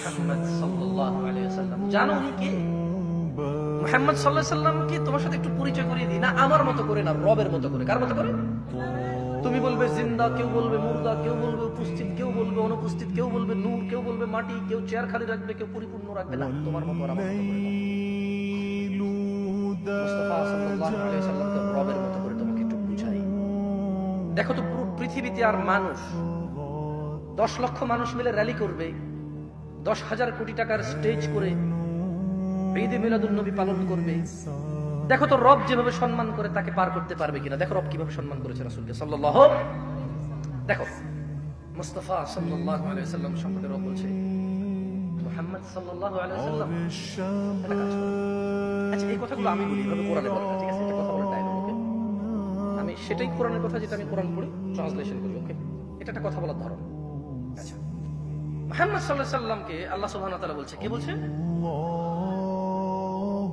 মুহাম্মদ সাল্লাল্লাহু আলাইহি ওয়াসাল্লাম। জানো উনি কে? মুহাম্মদ সাল্লাল্লাহু আলাইহি ওয়াসাল্লাম কি তোমার সাথে একটু পরিচয় করিয়ে দিই? না আমার মতো করে, না রবের মতো করে। কার মতো করে? তুমি বলবে জিন্দা, কেউ বলবে মুর্দা, কেউ বলবে উপস্থিত, কেউ বলবে অনুপস্থিত, কেউ বলবে নূর, কেউ বলবে মাটি, কেউ চেয়ার খালি রাখবে, কেউ পরিপূর্ণ রাখবে। না, তোমার মতো আর আমার মতো করে দাও। মুস্তাফা সাল্লাল্লাহু আলাইহি ওয়াসাল্লামকে রবের মতো করে তোমাকে একটু বুঝাই। দেখো তো পুরো পৃথিবীতে আর মানুষ 10 লক্ষ মানুষ মিলে র্যালি করবে, 10,000 কোটি টাকার স্টেজ করে ঈদে মিলাদুন নবী পালন করবে। দেখো তো রব যেভাবে সম্মান করে তাকে পার করতে পারবে কিনা। দেখো রব কিভাবে সম্মান করেছে রাসূলকে সাল্লাল্লাহু। দেখো মুস্তাফা সাল্লাল্লাহু আলাইহি ওয়াসাল্লাম সম্পর্কে রব বলছে মুহাম্মদ সাল্লাল্লাহু আলাইহি ওয়াসাল্লাম এটা কাজ করে। আচ্ছা এই কথাগুলো আমি বলি এভাবে কোরআনে বলা, ঠিক আছে? এটা কথা বলার ডায়লগ, ওকে? আমি সেটাই কোরআনের কথা যেটা আমি কোরআন পড়ি ট্রান্সলেশন করি, ওকে? এটা একটা কথা বলার ধরন। আচ্ছা মুহাম্মদ সাল্লাল্লাহু আলাইহি ওয়াসাল্লামকে আল্লাহ সুবহানাহু ওয়া তাআলা বলছে, কে বলছে?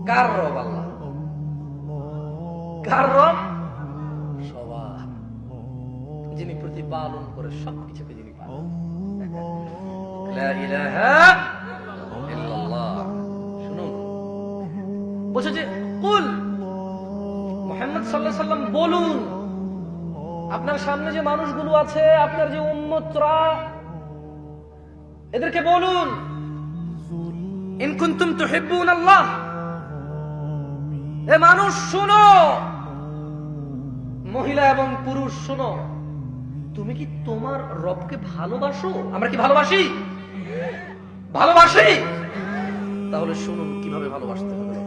কার রব? আল্লাহ। কার রব? সবার, যিনি প্রতিপালন করে সবকিছুকে, যিনি পালন। লা ইলাহা ইল্লাল্লাহ। শুনুন, বলছে যে কুল, মুহাম্মদ সাল্লাল্লাহু আলাইহি ওয়াসাল্লাম বলুন, আপনার সামনে যে মানুষগুলো আছে, আপনার যে উম্মতরা, এদেরকে বলুন ইন কুনতুম তুহিব্বুন আল্লাহ, এ মানুষ শোনো, মহিলা এবং পুরুষ শোনো, তুমি কি তোমার রবকে ভালোবাসো? আমরা কি ভালোবাসি? ভালোবাসি? তাহলে শুনুন কিভাবে ভালোবাসতে হবে।